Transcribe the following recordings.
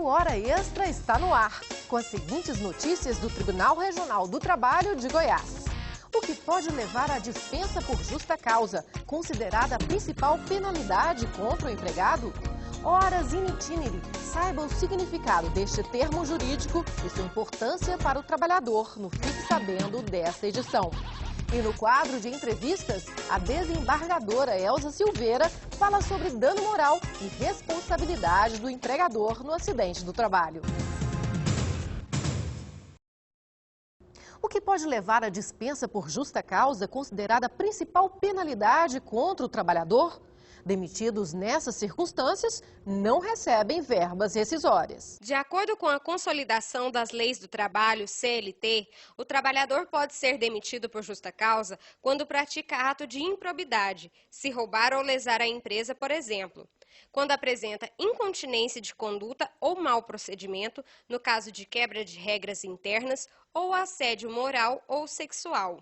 Hora Extra está no ar, com as seguintes notícias do Tribunal Regional do Trabalho de Goiás. O que pode levar à dispensa por justa causa, considerada a principal penalidade contra o empregado? Horas in itinere, saiba o significado deste termo jurídico e sua importância para o trabalhador no Fique Sabendo desta edição. E no quadro de entrevistas, a desembargadora Elza Silveira fala sobre dano moral e responsabilidade do empregador no acidente do trabalho. O que pode levar à dispensa por justa causa, considerada a principal penalidade contra o trabalhador? Demitidos nessas circunstâncias não recebem verbas rescisórias. De acordo com a Consolidação das Leis do Trabalho, CLT, o trabalhador pode ser demitido por justa causa quando pratica ato de improbidade, se roubar ou lesar a empresa, por exemplo. Quando apresenta incontinência de conduta ou mau procedimento, no caso de quebra de regras internas ou assédio moral ou sexual.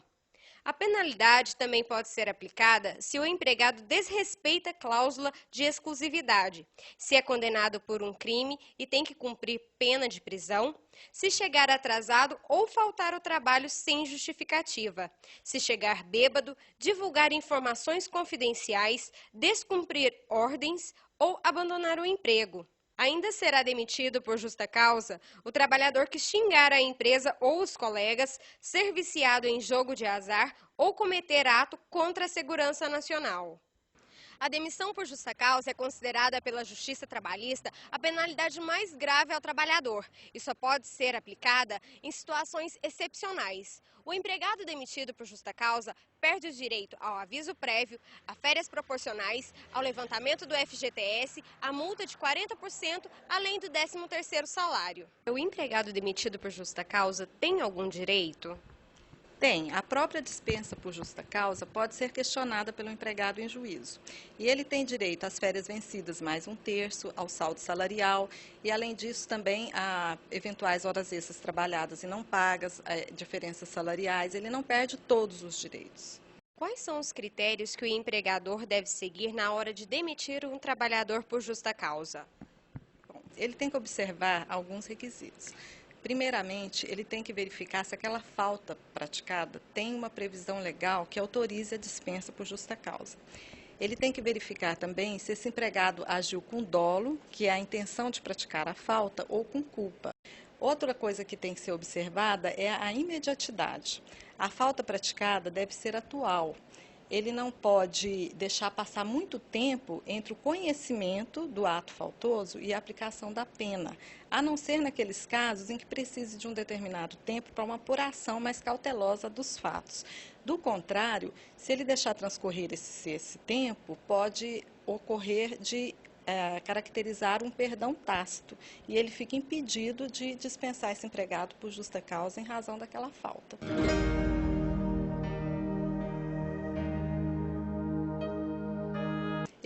A penalidade também pode ser aplicada se o empregado desrespeita a cláusula de exclusividade, se é condenado por um crime e tem que cumprir pena de prisão, se chegar atrasado ou faltar ao trabalho sem justificativa, se chegar bêbado, divulgar informações confidenciais, descumprir ordens ou abandonar o emprego. Ainda será demitido por justa causa o trabalhador que xingar a empresa ou os colegas, ser viciado em jogo de azar ou cometer ato contra a segurança nacional. A demissão por justa causa é considerada pela Justiça Trabalhista a penalidade mais grave ao trabalhador e só pode ser aplicada em situações excepcionais. O empregado demitido por justa causa perde o direito ao aviso prévio, a férias proporcionais, ao levantamento do FGTS, a multa de 40%, além do 13º salário. O empregado demitido por justa causa tem algum direito? Tem. A própria dispensa por justa causa pode ser questionada pelo empregado em juízo. E ele tem direito às férias vencidas mais 1/3, ao saldo salarial e, além disso, também a eventuais horas extras trabalhadas e não pagas, diferenças salariais. Ele não perde todos os direitos. Quais são os critérios que o empregador deve seguir na hora de demitir um trabalhador por justa causa? Bom, ele tem que observar alguns requisitos. Primeiramente, ele tem que verificar se aquela falta praticada tem uma previsão legal que autorize a dispensa por justa causa. Ele tem que verificar também se esse empregado agiu com dolo, que é a intenção de praticar a falta, ou com culpa. Outra coisa que tem que ser observada é a imediatidade. A falta praticada deve ser atual. Ele não pode deixar passar muito tempo entre o conhecimento do ato faltoso e a aplicação da pena, a não ser naqueles casos em que precise de um determinado tempo para uma apuração mais cautelosa dos fatos. Do contrário, se ele deixar transcorrer esse tempo, pode ocorrer de caracterizar um perdão tácito e ele fica impedido de dispensar esse empregado por justa causa em razão daquela falta.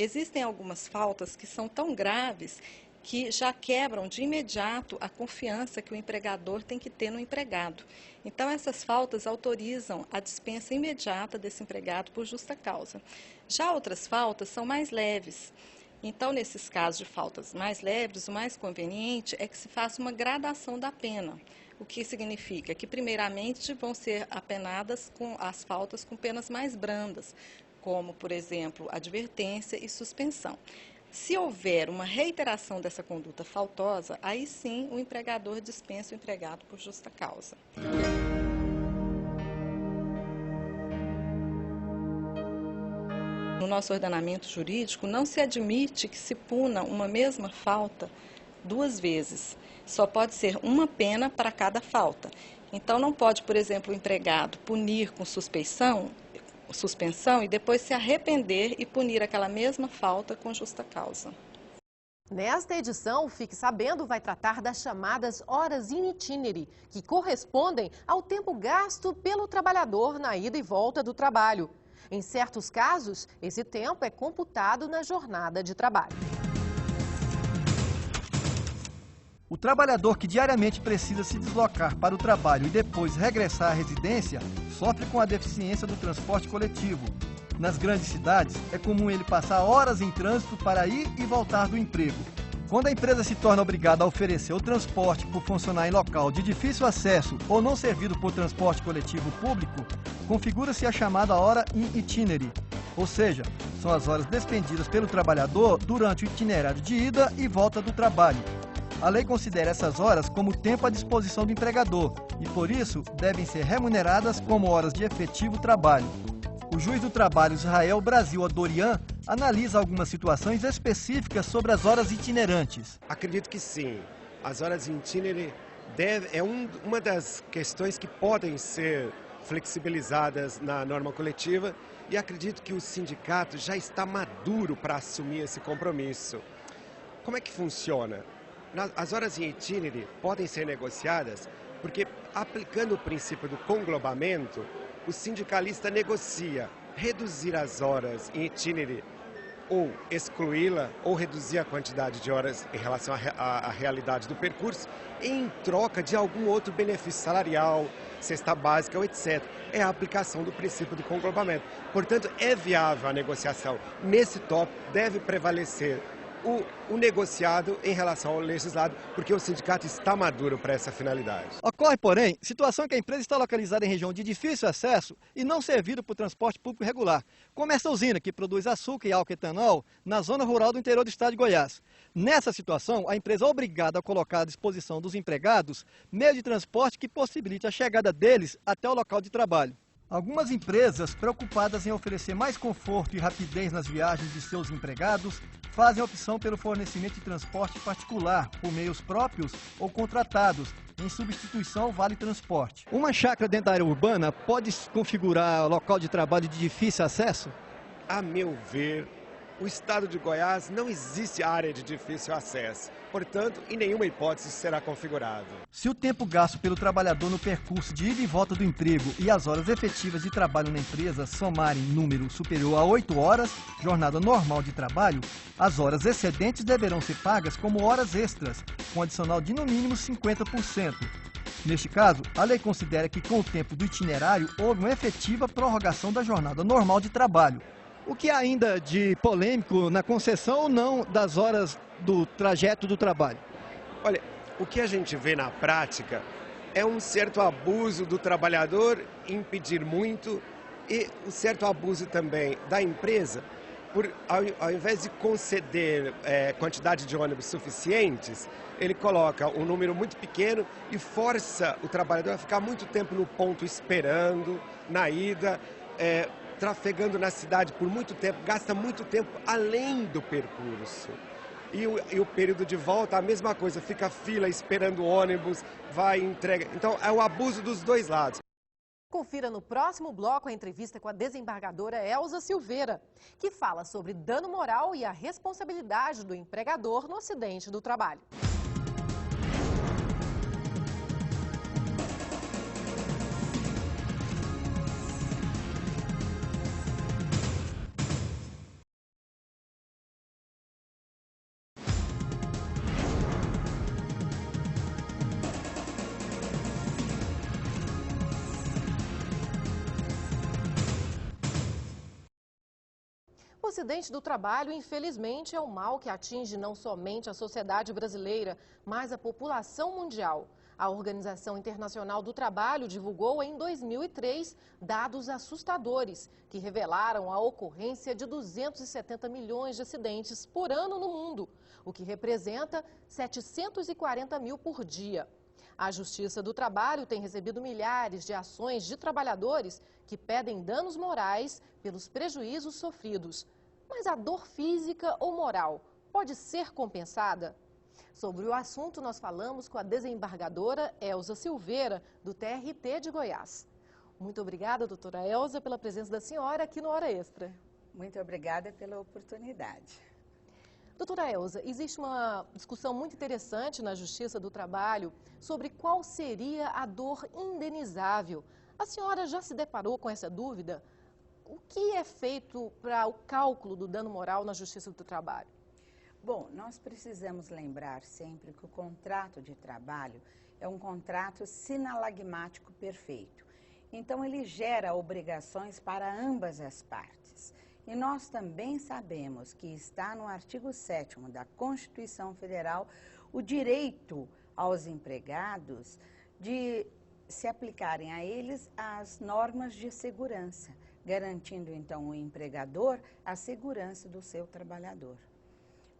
Existem algumas faltas que são tão graves que já quebram de imediato a confiança que o empregador tem que ter no empregado. Então, essas faltas autorizam a dispensa imediata desse empregado por justa causa. Já outras faltas são mais leves. Então, nesses casos de faltas mais leves, o mais conveniente é que se faça uma gradação da pena. O que significa que, primeiramente, vão ser apenadas com as faltas com penas mais brandas, como, por exemplo, advertência e suspensão. Se houver uma reiteração dessa conduta faltosa, aí sim o empregador dispensa o empregado por justa causa. No nosso ordenamento jurídico, não se admite que se puna uma mesma falta 2 vezes. Só pode ser uma pena para cada falta. Então, não pode, por exemplo, o empregado punir com suspensão e depois se arrepender e punir aquela mesma falta com justa causa. Nesta edição, Fique Sabendo vai tratar das chamadas horas in itinere, que correspondem ao tempo gasto pelo trabalhador na ida e volta do trabalho. Em certos casos, esse tempo é computado na jornada de trabalho. O trabalhador que diariamente precisa se deslocar para o trabalho e depois regressar à residência sofre com a deficiência do transporte coletivo. Nas grandes cidades, é comum ele passar horas em trânsito para ir e voltar do emprego. Quando a empresa se torna obrigada a oferecer o transporte por funcionar em local de difícil acesso ou não servido por transporte coletivo público, configura-se a chamada hora in itinere, ou seja, são as horas despendidas pelo trabalhador durante o itinerário de ida e volta do trabalho. A lei considera essas horas como tempo à disposição do empregador e, por isso, devem ser remuneradas como horas de efetivo trabalho. O juiz do trabalho Israel Brasil Adorian analisa algumas situações específicas sobre as horas itinerantes. Acredito que sim. As horas itinerantes é uma das questões que podem ser flexibilizadas na norma coletiva e acredito que o sindicato já está maduro para assumir esse compromisso. Como é que funciona? As horas em itinerário podem ser negociadas porque, aplicando o princípio do conglobamento, o sindicalista negocia reduzir as horas em itinerário ou excluí-la ou reduzir a quantidade de horas em relação à realidade do percurso em troca de algum outro benefício salarial, cesta básica ou etc. É a aplicação do princípio do conglobamento. Portanto, é viável a negociação. Nesse tópico deve prevalecer o negociado em relação ao legislado, porque o sindicato está maduro para essa finalidade. Ocorre, porém, situação em que a empresa está localizada em região de difícil acesso e não servida por transporte público regular, como essa usina que produz açúcar e álcool etanol na zona rural do interior do estado de Goiás. Nessa situação, a empresa é obrigada a colocar à disposição dos empregados meio de transporte que possibilite a chegada deles até o local de trabalho. Algumas empresas, preocupadas em oferecer mais conforto e rapidez nas viagens de seus empregados, fazem a opção pelo fornecimento de transporte particular, por meios próprios ou contratados, em substituição ao Vale Transporte. Uma chácara dentro da área urbana pode configurar local de trabalho de difícil acesso? A meu ver, o estado de Goiás não existe área de difícil acesso. Portanto, em nenhuma hipótese será configurado. Se o tempo gasto pelo trabalhador no percurso de ida e volta do emprego e as horas efetivas de trabalho na empresa somarem número superior a 8 horas, jornada normal de trabalho, as horas excedentes deverão ser pagas como horas extras, com adicional de no mínimo 50%. Neste caso, a lei considera que com o tempo do itinerário houve uma efetiva prorrogação da jornada normal de trabalho. O que há ainda de polêmico na concessão ou não das horas do trajeto do trabalho? Olha, o que a gente vê na prática é um certo abuso do trabalhador em pedir muito e um certo abuso também da empresa por, ao invés de conceder quantidade de ônibus suficientes, ele coloca um número muito pequeno e força o trabalhador a ficar muito tempo no ponto esperando, na ida, trafegando na cidade por muito tempo, gasta muito tempo além do percurso. E o período de volta, a mesma coisa, fica fila esperando o ônibus, vai e entrega. Então, é o abuso dos dois lados. Confira no próximo bloco a entrevista com a desembargadora Elza Silveira, que fala sobre dano moral e a responsabilidade do empregador no acidente do trabalho. O acidente do trabalho, infelizmente, é um mal que atinge não somente a sociedade brasileira, mas a população mundial. A Organização Internacional do Trabalho divulgou em 2003 dados assustadores que revelaram a ocorrência de 270 milhões de acidentes por ano no mundo, o que representa 740 mil por dia. A Justiça do Trabalho tem recebido milhares de ações de trabalhadores que pedem danos morais pelos prejuízos sofridos. Mas a dor física ou moral pode ser compensada? Sobre o assunto, nós falamos com a desembargadora Elza Silveira, do TRT de Goiás. Muito obrigada, doutora Elza, pela presença da senhora aqui no Hora Extra. Muito obrigada pela oportunidade. Doutora Elza, existe uma discussão muito interessante na Justiça do Trabalho sobre qual seria a dor indenizável. A senhora já se deparou com essa dúvida? O que é feito para o cálculo do dano moral na Justiça do Trabalho? Bom, nós precisamos lembrar sempre que o contrato de trabalho é um contrato sinalagmático perfeito. Então, ele gera obrigações para ambas as partes. E nós também sabemos que está no artigo 7º da Constituição Federal o direito aos empregados de se aplicarem a eles as normas de segurança, garantindo então ao empregador a segurança do seu trabalhador.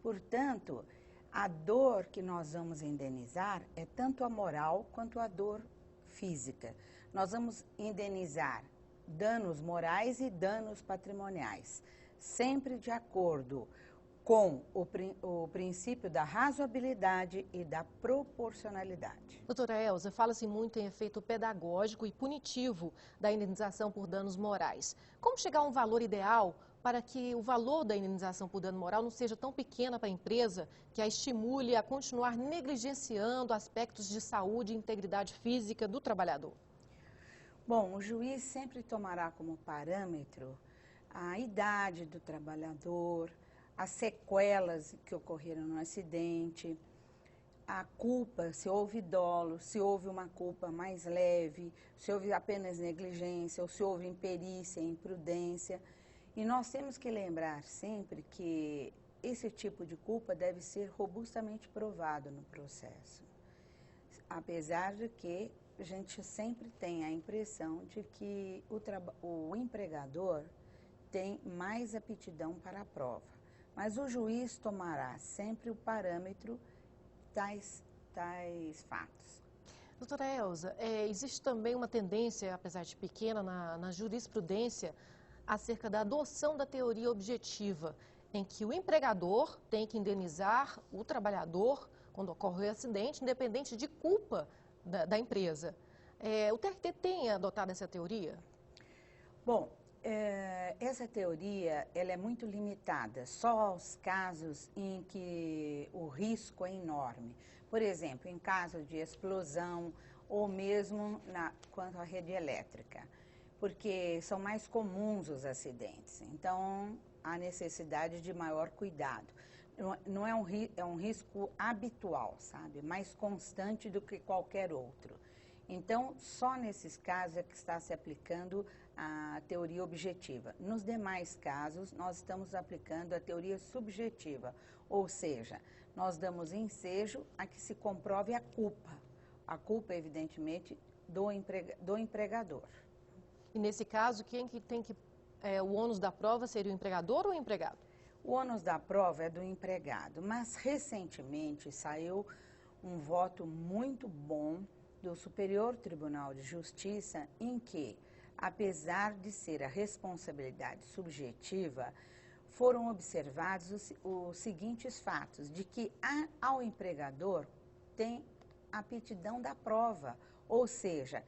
Portanto, a dor que nós vamos indenizar é tanto a moral quanto a dor física. Nós vamos indenizar danos morais e danos patrimoniais, sempre de acordo com o princípio da razoabilidade e da proporcionalidade. Doutora Elza, fala-se muito em efeito pedagógico e punitivo da indenização por danos morais. Como chegar a um valor ideal para que o valor da indenização por dano moral não seja tão pequena para a empresa que a estimule a continuar negligenciando aspectos de saúde e integridade física do trabalhador? Bom, o juiz sempre tomará como parâmetro a idade do trabalhador, as sequelas que ocorreram no acidente, a culpa, se houve dolo, se houve uma culpa mais leve, se houve apenas negligência ou se houve imperícia, imprudência. E nós temos que lembrar sempre que esse tipo de culpa deve ser robustamente provado no processo. Apesar de que a gente sempre tem a impressão de que o empregador tem mais aptidão para a prova. Mas o juiz tomará sempre o parâmetro tais fatos. Doutora Elza, existe também uma tendência, apesar de pequena, na jurisprudência, acerca da adoção da teoria objetiva, em que o empregador tem que indenizar o trabalhador quando ocorre o acidente, independente de culpa da empresa. O TRT tem adotado essa teoria? Bom, essa teoria ela é muito limitada, só aos casos em que o risco é enorme. Por exemplo, em caso de explosão ou mesmo quanto à rede elétrica, porque são mais comuns os acidentes. Então, há necessidade de maior cuidado. Não é um risco habitual, sabe? Mais constante do que qualquer outro. Então, só nesses casos é que está se aplicando a teoria objetiva. Nos demais casos, nós estamos aplicando a teoria subjetiva, ou seja, nós damos ensejo a que se comprove a culpa. A culpa, evidentemente, do empregador. E nesse caso, quem que tem o ônus da prova seria o empregador ou o empregado? O ônus da prova é do empregado, mas recentemente saiu um voto muito bom do Superior Tribunal de Justiça em que, apesar de ser a responsabilidade subjetiva, foram observados os seguintes fatos, de que ao empregador tem aptidão da prova, ou seja,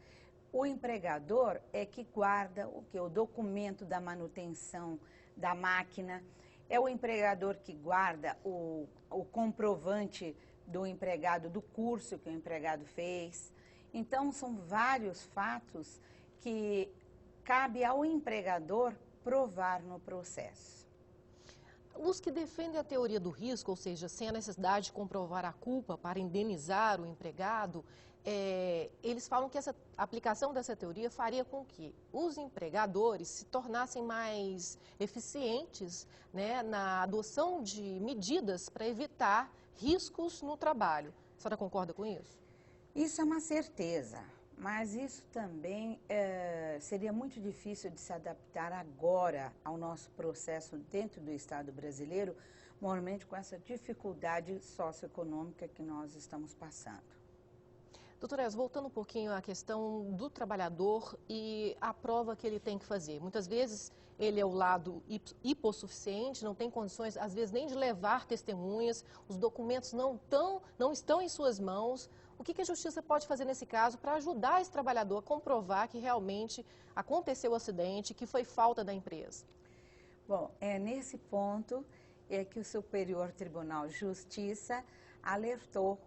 o empregador é que guarda o documento da manutenção da máquina, é o empregador que guarda o comprovante do empregado, do curso que o empregado fez. Então, são vários fatos que cabe ao empregador provar no processo. Os que defendem a teoria do risco, ou seja, sem a necessidade de comprovar a culpa para indenizar o empregado, eles falam que essa aplicação dessa teoria faria com que os empregadores se tornassem mais eficientes, né, na adoção de medidas para evitar riscos no trabalho. A senhora concorda com isso? Isso é uma certeza, mas isso também seria muito difícil de se adaptar agora ao nosso processo dentro do Estado brasileiro, normalmente com essa dificuldade socioeconômica que nós estamos passando. Doutora Elza, voltando um pouquinho à questão do trabalhador e a prova que ele tem que fazer. Muitas vezes ele é o lado hipossuficiente, não tem condições, às vezes, nem de levar testemunhas, os documentos não estão em suas mãos. O que a Justiça pode fazer nesse caso para ajudar esse trabalhador a comprovar que realmente aconteceu o acidente, que foi falta da empresa? Bom, nesse ponto é que o Superior Tribunal de Justiça alertou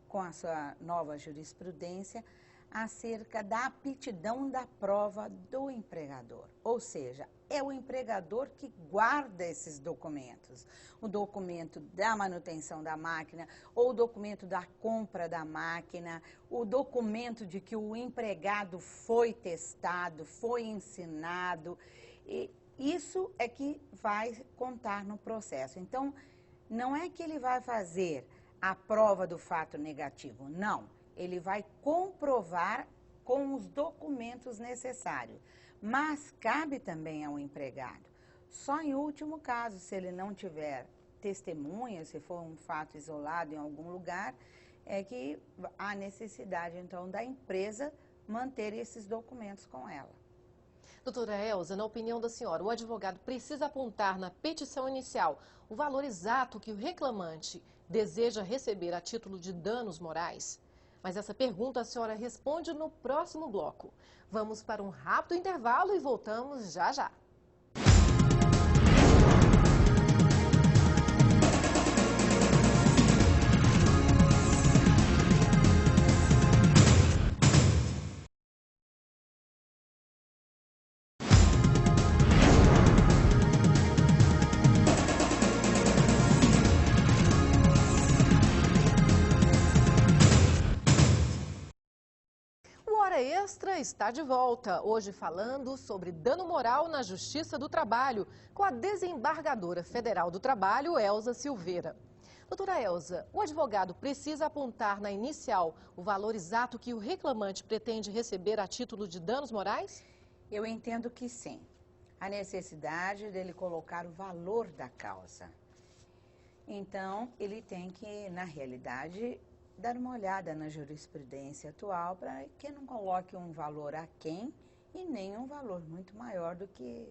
com a sua nova jurisprudência acerca da aptidão da prova do empregador. Ou seja, é o empregador que guarda esses documentos. O documento da manutenção da máquina, ou o documento da compra da máquina, o documento de que o empregado foi testado, foi ensinado. E isso é que vai contar no processo. Então, não é que ele vai fazer a prova do fato negativo, não. Ele vai comprovar com os documentos necessários. Mas cabe também ao empregado. Só em último caso, se ele não tiver testemunha, se for um fato isolado em algum lugar, é que há necessidade, então, da empresa manter esses documentos com ela. Doutora Elza, na opinião da senhora, o advogado precisa apontar na petição inicial o valor exato que o reclamante deseja receber a título de danos morais? Mas essa pergunta a senhora responde no próximo bloco. Vamos para um rápido intervalo e voltamos já já. O Hora Extra está de volta, hoje falando sobre dano moral na Justiça do Trabalho, com a desembargadora federal do Trabalho, Elza Silveira. Doutora Elza, o advogado precisa apontar na inicial o valor exato que o reclamante pretende receber a título de danos morais? Eu entendo que sim. A necessidade dele colocar o valor da causa. Então, ele tem que, na realidade, dar uma olhada na jurisprudência atual para que não coloque um valor aquém e nem um valor muito maior do que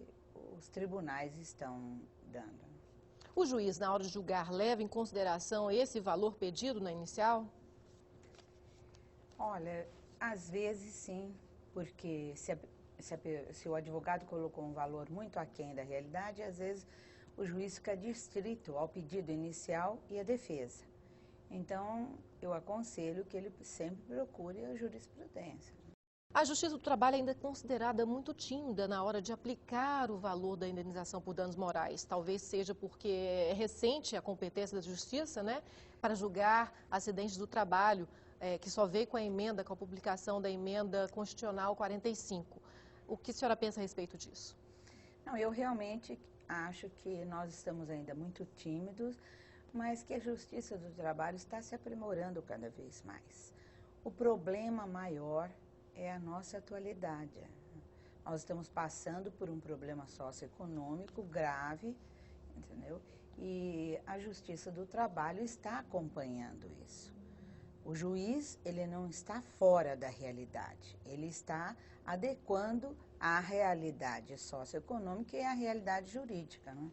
os tribunais estão dando. O juiz, na hora de julgar, leva em consideração esse valor pedido na inicial? Olha, às vezes sim, porque se o advogado colocou um valor muito aquém da realidade, às vezes o juiz fica distrito ao pedido inicial e à defesa. Então, eu aconselho que ele sempre procure a jurisprudência. A Justiça do Trabalho ainda é considerada muito tímida na hora de aplicar o valor da indenização por danos morais. Talvez seja porque é recente a competência da Justiça, né, para julgar acidentes do trabalho, que só veio com a emenda, com a publicação da emenda constitucional 45. O que a senhora pensa a respeito disso? Não, eu realmente acho que nós estamos ainda muito tímidos, mas que a Justiça do Trabalho está se aprimorando cada vez mais. O problema maior é a nossa atualidade. Nós estamos passando por um problema socioeconômico grave, entendeu? E a Justiça do Trabalho está acompanhando isso. O juiz, ele não está fora da realidade, ele está adequando à realidade socioeconômica e à realidade jurídica, né?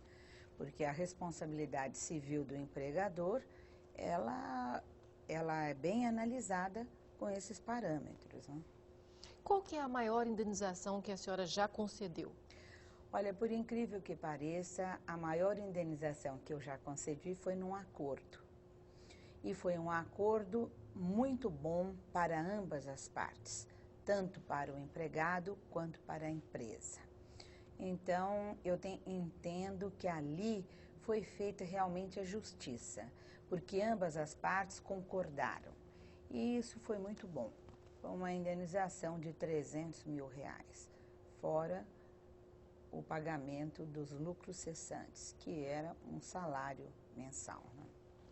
Porque a responsabilidade civil do empregador, ela é bem analisada com esses parâmetros, né? Qual que é a maior indenização que a senhora já concedeu? Olha, por incrível que pareça, a maior indenização que eu já concedi foi num acordo. E foi um acordo muito bom para ambas as partes, tanto para o empregado quanto para a empresa. Então, eu entendo que ali foi feita realmente a justiça, porque ambas as partes concordaram. E isso foi muito bom. Foi uma indenização de R$300 mil, fora o pagamento dos lucros cessantes, que era um salário mensal, né?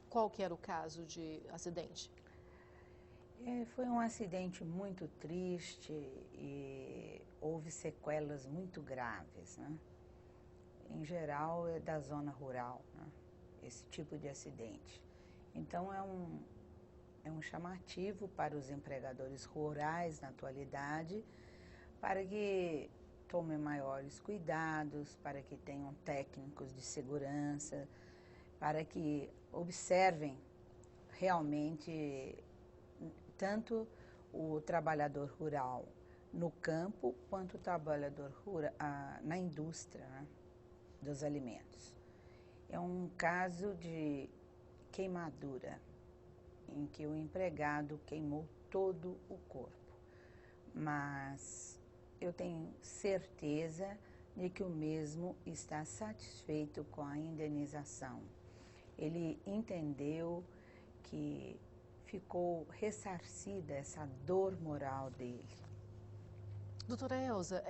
Qual que era o caso de acidente? Foi um acidente muito triste e houve sequelas muito graves, né? Em geral, é da zona rural, né, esse tipo de acidente. Então, é um chamativo para os empregadores rurais na atualidade, para que tomem maiores cuidados, para que tenham técnicos de segurança, para que observem realmente tanto o trabalhador rural no campo, quanto o trabalhador rural na indústria, né, dos alimentos. É um caso de queimadura, em que o empregado queimou todo o corpo. Mas eu tenho certeza de que o mesmo está satisfeito com a indenização. Ele entendeu que ficou ressarcida essa dor moral dele. Doutora Elza,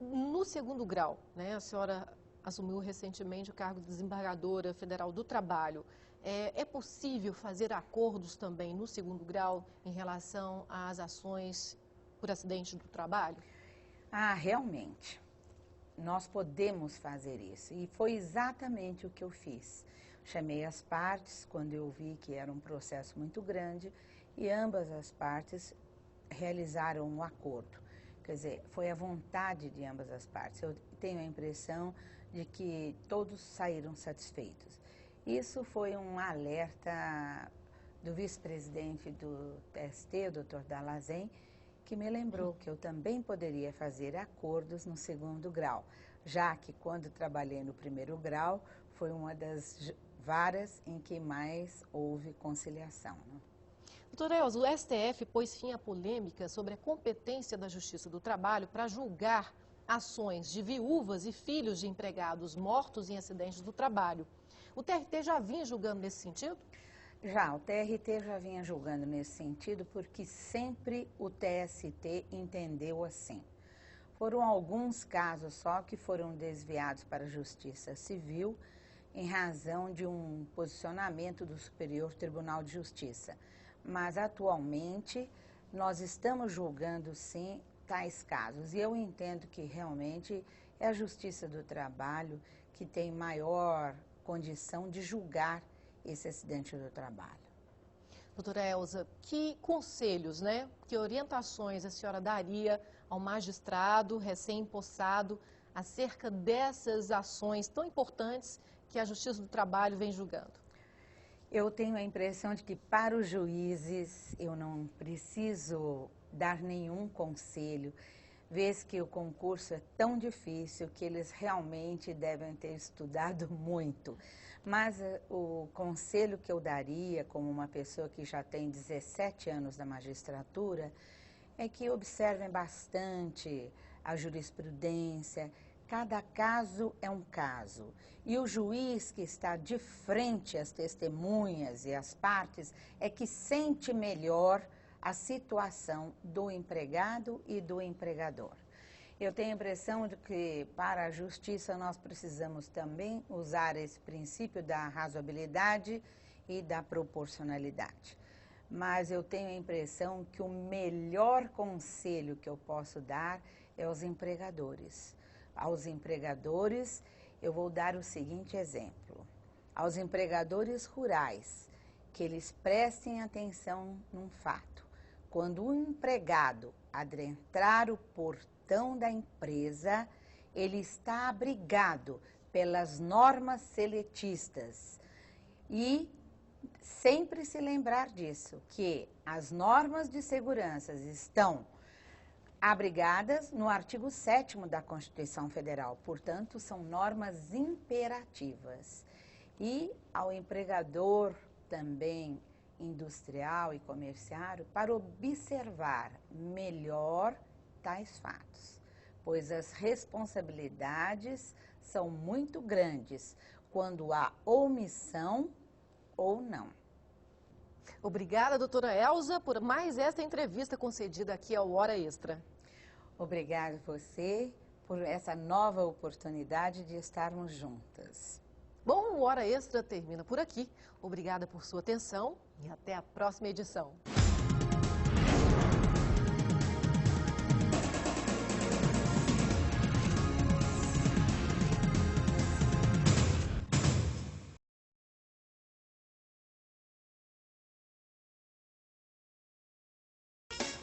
no segundo grau, né, a senhora assumiu recentemente o cargo de desembargadora federal do trabalho. É possível fazer acordos também no segundo grau em relação às ações por acidente do trabalho? Ah, realmente. Nós podemos fazer isso. E foi exatamente o que eu fiz. Chamei as partes quando eu vi que era um processo muito grande e ambas as partes realizaram um acordo. Quer dizer, foi a vontade de ambas as partes. Eu tenho a impressão de que todos saíram satisfeitos. Isso foi um alerta do vice-presidente do TST, o Dr. Dallazen, que me lembrou que eu também poderia fazer acordos no segundo grau, já que quando trabalhei no primeiro grau foi uma das varas em que mais houve conciliação, né? Doutora Elza, o STF pôs fim à polêmica sobre a competência da Justiça do Trabalho para julgar ações de viúvas e filhos de empregados mortos em acidentes do trabalho. O TRT já vinha julgando nesse sentido? Já, o TRT já vinha julgando nesse sentido porque sempre o TST entendeu assim. Foram alguns casos só que foram desviados para a Justiça Civil em razão de um posicionamento do Superior Tribunal de Justiça. Mas atualmente nós estamos julgando sim tais casos e eu entendo que realmente é a Justiça do Trabalho que tem maior condição de julgar esse acidente do trabalho. Doutora Elza, que conselhos, que orientações a senhora daria ao magistrado recém-impossado acerca dessas ações tão importantes que a Justiça do Trabalho vem julgando? Eu tenho a impressão de que para os juízes eu não preciso dar nenhum conselho, vez que o concurso é tão difícil que eles realmente devem ter estudado muito. Mas o conselho que eu daria, como uma pessoa que já tem 17 anos na magistratura, é que observem bastante a jurisprudência. Cada caso é um caso. E o juiz que está de frente às testemunhas e às partes é que sente melhor a situação do empregado e do empregador. Eu tenho a impressão de que para a justiça nós precisamos também usar esse princípio da razoabilidade e da proporcionalidade. Mas eu tenho a impressão que o melhor conselho que eu posso dar é aos empregadores. Aos empregadores, eu vou dar o seguinte exemplo. Aos empregadores rurais, que eles prestem atenção num fato. Quando o empregado adentrar o portão da empresa, ele está abrigado pelas normas seletistas. E sempre se lembrar disso, que as normas de segurança estão abrigadas no artigo 7º da Constituição Federal, portanto, são normas imperativas. E ao empregador também industrial e comerciário, para observar melhor tais fatos, pois as responsabilidades são muito grandes quando há omissão ou não. Obrigada, doutora Elza, por mais esta entrevista concedida aqui ao Hora Extra. Obrigada a você por essa nova oportunidade de estarmos juntas. Bom, o Hora Extra termina por aqui. Obrigada por sua atenção e até a próxima edição.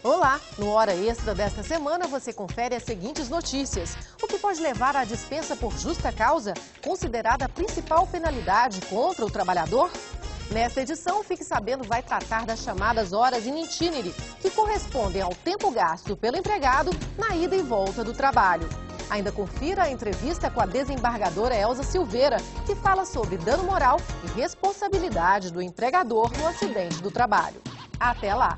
Olá! No Hora Extra desta semana você confere as seguintes notícias. O que pode levar à dispensa por justa causa, considerada a principal penalidade contra o trabalhador? Nesta edição, Fique Sabendo vai tratar das chamadas horas in itinere, que correspondem ao tempo gasto pelo empregado na ida e volta do trabalho. Ainda confira a entrevista com a desembargadora Elza Silveira, que fala sobre dano moral e responsabilidade do empregador no acidente do trabalho. Até lá!